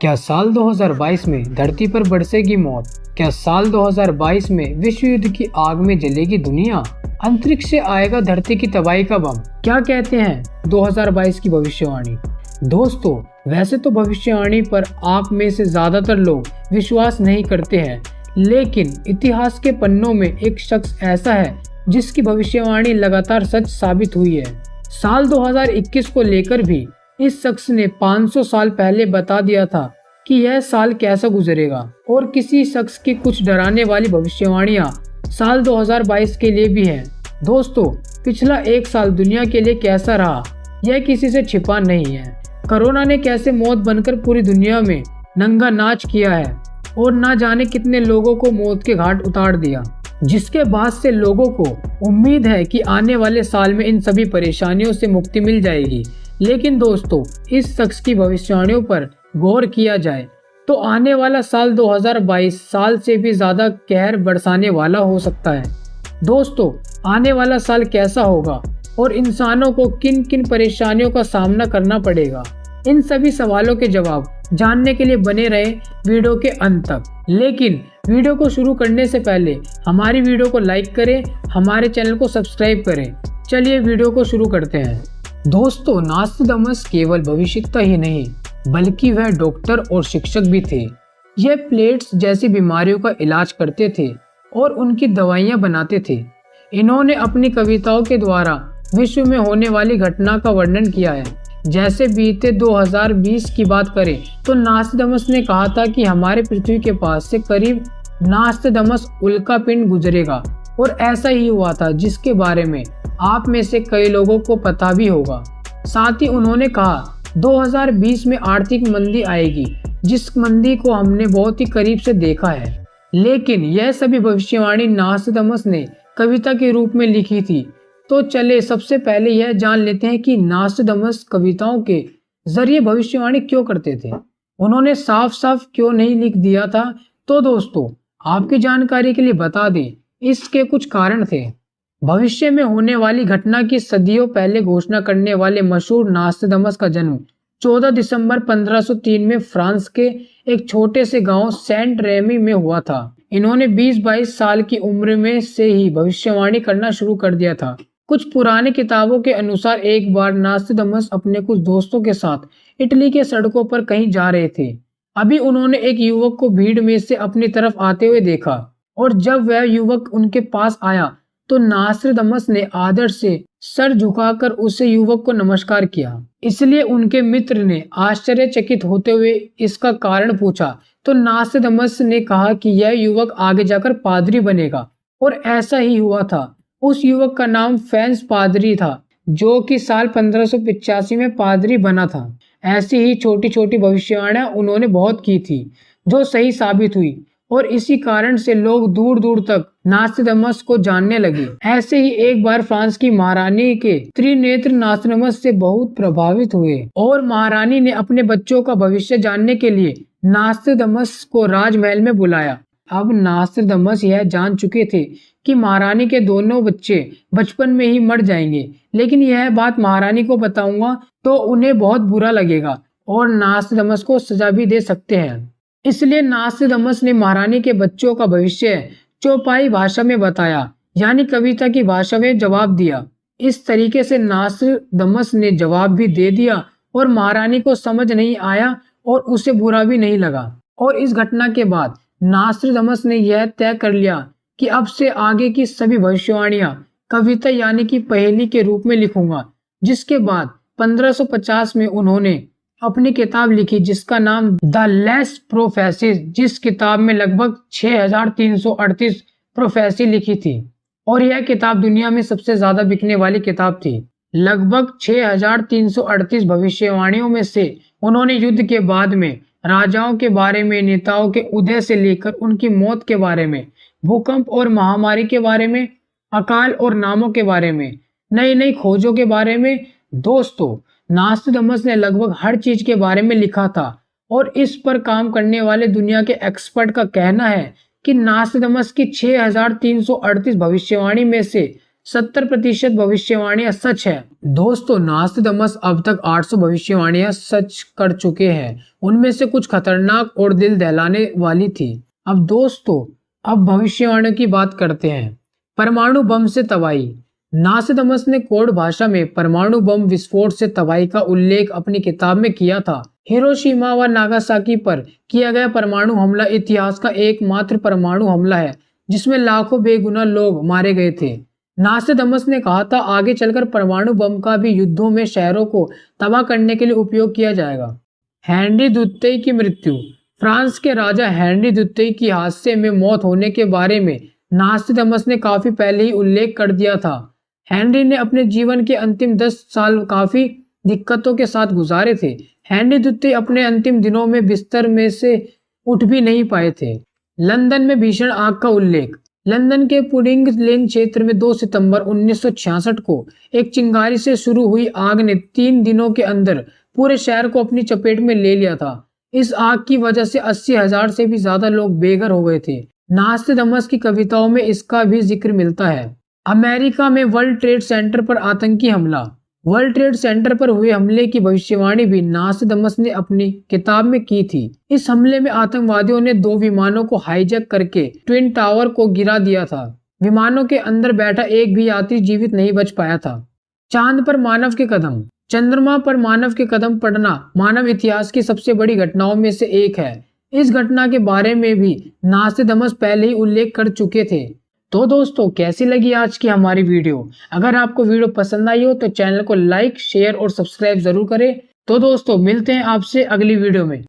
क्या साल 2022 में धरती पर बरसेगी मौत? क्या साल 2022 में विश्व युद्ध की आग में जलेगी दुनिया? अंतरिक्ष से आएगा धरती की तबाही का बम? क्या कहते हैं 2022 की भविष्यवाणी? दोस्तों, वैसे तो भविष्यवाणी पर आप में से ज्यादातर लोग विश्वास नहीं करते हैं, लेकिन इतिहास के पन्नों में एक शख्स ऐसा है जिसकी भविष्यवाणी लगातार सच साबित हुई है। साल 2021 को लेकर भी इस शख्स ने 500 साल पहले बता दिया था कि यह साल कैसा गुजरेगा, और किसी शख्स की कुछ डराने वाली भविष्यवाणियां साल 2022 के लिए भी हैं। दोस्तों, पिछला एक साल दुनिया के लिए कैसा रहा, यह किसी से छिपा नहीं है। कोरोना ने कैसे मौत बनकर पूरी दुनिया में नंगा नाच किया है और ना जाने कितने लोगों को मौत के घाट उतार दिया, जिसके बाद से लोगों को उम्मीद है कि आने वाले साल में इन सभी परेशानियों से मुक्ति मिल जाएगी। लेकिन दोस्तों, इस शख्स की भविष्यवाणियों पर गौर किया जाए तो आने वाला साल 2022 साल से भी ज्यादा कहर बरसाने वाला हो सकता है। दोस्तों, आने वाला साल कैसा होगा और इंसानों को किन किन परेशानियों का सामना करना पड़ेगा, इन सभी सवालों के जवाब जानने के लिए बने रहे वीडियो के अंत तक। लेकिन वीडियो को शुरू करने से पहले हमारी वीडियो को लाइक करें, हमारे चैनल को सब्सक्राइब करें। चलिए वीडियो को शुरू करते हैं। दोस्तों, नास्तादमस केवल भविष्यवक्ता ही नहीं बल्कि वह डॉक्टर और शिक्षक भी थे। यह प्लेट्स जैसी बीमारियों का इलाज करते थे और उनकी दवाइयां बनाते थे। इन्होंने अपनी कविताओं के द्वारा विश्व में होने वाली घटना का वर्णन किया है। जैसे बीते 2020 की बात करें तो नास्तादमस ने कहा था कि हमारे पृथ्वी के पास से करीब नास्तादमस उल्का पिंड गुजरेगा, और ऐसा ही हुआ था, जिसके बारे में आप में से कई लोगों को पता भी होगा। साथ ही उन्होंने कहा 2020 में आर्थिक मंदी आएगी, जिस मंदी को हमने बहुत ही करीब से देखा है। लेकिन यह सभी भविष्यवाणी नास्तादमस ने कविता के रूप में लिखी थी। तो चले सबसे पहले यह जान लेते हैं कि नास्तादमस कविताओं के जरिए भविष्यवाणी क्यों करते थे। उन्होंने साफ साफ क्यों नहीं लिख दिया था? तो दोस्तों, आपकी जानकारी के लिए बता दें, इसके कुछ कारण थे। भविष्य में होने वाली घटना की सदियों पहले घोषणा करने वाले मशहूर नास्तादमस का जन्म 14 दिसंबर 1503 में फ्रांस के एक छोटे से गांव सेंट रेमी में हुआ था। इन्होंने 20-22 साल की उम्र में से ही भविष्यवाणी करना शुरू कर दिया था। कुछ पुरानी किताबों के अनुसार एक बार नास्तादमस अपने कुछ दोस्तों के साथ इटली के सड़कों पर कहीं जा रहे थे। अभी उन्होंने एक युवक को भीड़ में से अपनी तरफ आते हुए देखा, और जब वह युवक उनके पास आया तो नास्तादमस ने आदर से सर झुकाकर उसे युवक को नमस्कार किया। इसलिए उनके मित्र ने आश्चर्यचकित होते हुए इसका कारण पूछा, तो नास्तादमस ने कहा कि यह युवक आगे जाकर पादरी बनेगा, और ऐसा ही हुआ था। उस युवक का नाम फ्रांस पादरी था, जो कि साल 1585 में पादरी बना था। ऐसी ही छोटी छोटी भविष्यवाणियां उन्होंने बहुत की थी, जो सही साबित हुई, और इसी कारण से लोग दूर दूर तक नास्तादमस को जानने लगे। ऐसे ही एक बार फ्रांस की महारानी के त्रिनेत्र नास्तादमस से बहुत प्रभावित हुए, और महारानी ने अपने बच्चों का भविष्य जानने के लिए नास्तादमस को राजमहल में बुलाया। अब नास्तादमस यह जान चुके थे कि महारानी के दोनों बच्चे बचपन में ही मर जाएंगे, लेकिन यह बात महारानी को बताऊंगा तो उन्हें बहुत बुरा लगेगा और नास्तादमस को सजा भी दे सकते हैं। इसलिए नास्तादमस ने महारानी के बच्चों का भविष्य चौपाई भाषा में बताया, यानी कविता की भाषा में जवाब दिया। इस तरीके से नास्तादमस ने जवाब भी दे दिया, और महारानी को समझ नहीं आया और उसे बुरा भी नहीं लगा। और इस घटना के बाद नास्तादमस ने यह तय कर लिया कि अब से आगे की सभी भविष्यवाणियां कविता यानी कि पहेली के रूप में लिखूंगा। जिसके बाद 1550 में उन्होंने अपनी किताब लिखी, जिसका नाम द लेस्ट प्रोफेसीज, जिस किताब में लगभग 6338 प्रोफेसी लिखी थी, और यह किताब दुनिया में सबसे ज्यादा बिकने वाली किताब थी। लगभग 6338 भविष्यवाणियों में से उन्होंने युद्ध के बाद में, राजाओं के बारे में, नेताओं के उदय से लेकर उनकी मौत के बारे में, भूकंप और महामारी के बारे में, अकाल और नामों के बारे में, नई नई खोजों के बारे में। दोस्तों, नास्तादमस ने लगभग हर चीज के बारे में लिखा था, और इस पर काम करने वाले दुनिया के एक्सपर्ट का कहना है कि नास्तादमस की 6338 भविष्यवाणी में से 70% भविष्यवाणियां सच है। दोस्तों, नास्ट्राडामस अब तक 800 भविष्यवाणियां सच कर चुके हैं। उनमें से कुछ खतरनाक और दिल दहलाने वाली थी। अब दोस्तों, अब भविष्यवाणियों की बात करते हैं। परमाणु बम से तबाही। नास्ट्राडामस ने कोड भाषा में परमाणु बम विस्फोट से तबाही का उल्लेख अपनी किताब में किया था। हिरोशिमा व नागासाकी पर किया गया परमाणु हमला इतिहास का एकमात्र परमाणु हमला है जिसमें लाखों बेगुनाह लोग मारे गए थे। नास्ट्राडामस ने कहा था, आगे चलकर परमाणु बम का भी युद्धों में शहरों को तबाह करने के लिए उपयोग किया जाएगा। हेनरी द्वितीय की मृत्यु। फ्रांस के राजा हेनरी द्वितीय की हादसे में मौत होने के बारे में नास्ट्राडामस ने काफी पहले ही उल्लेख कर दिया था। हेनरी ने अपने जीवन के अंतिम 10 साल काफी दिक्कतों के साथ गुजारे थे। हेनरी द्वितीय अपने अंतिम दिनों में बिस्तर में से उठ भी नहीं पाए थे। लंदन में भीषण आग का उल्लेख। लंदन के पुडिंग लेन क्षेत्र में 2 सितंबर 1966 को एक चिंगारी से शुरू हुई आग ने 3 दिनों के अंदर पूरे शहर को अपनी चपेट में ले लिया था। इस आग की वजह से 80,000 से भी ज्यादा लोग बेघर हो गए थे। नास्ट्राडामस की कविताओं में इसका भी जिक्र मिलता है। अमेरिका में वर्ल्ड ट्रेड सेंटर पर आतंकी हमला। वर्ल्ड ट्रेड सेंटर पर हुए हमले की भविष्यवाणी भी नास्ट्राडामस ने अपनी किताब में की थी। इस हमले में आतंकवादियों ने 2 विमानों को हाईजैक करके ट्विन टावर को गिरा दिया था। विमानों के अंदर बैठा एक भी यात्री जीवित नहीं बच पाया था। चांद पर मानव के कदम। चंद्रमा पर मानव के कदम पड़ना मानव इतिहास की सबसे बड़ी घटनाओं में से एक है। इस घटना के बारे में भी नास्ट्राडामस पहले ही उल्लेख कर चुके थे। तो दोस्तों, कैसी लगी आज की हमारी वीडियो? अगर आपको वीडियो पसंद आई हो तो चैनल को लाइक, शेयर और सब्सक्राइब जरूर करें। तो दोस्तों, मिलते हैं आपसे अगली वीडियो में।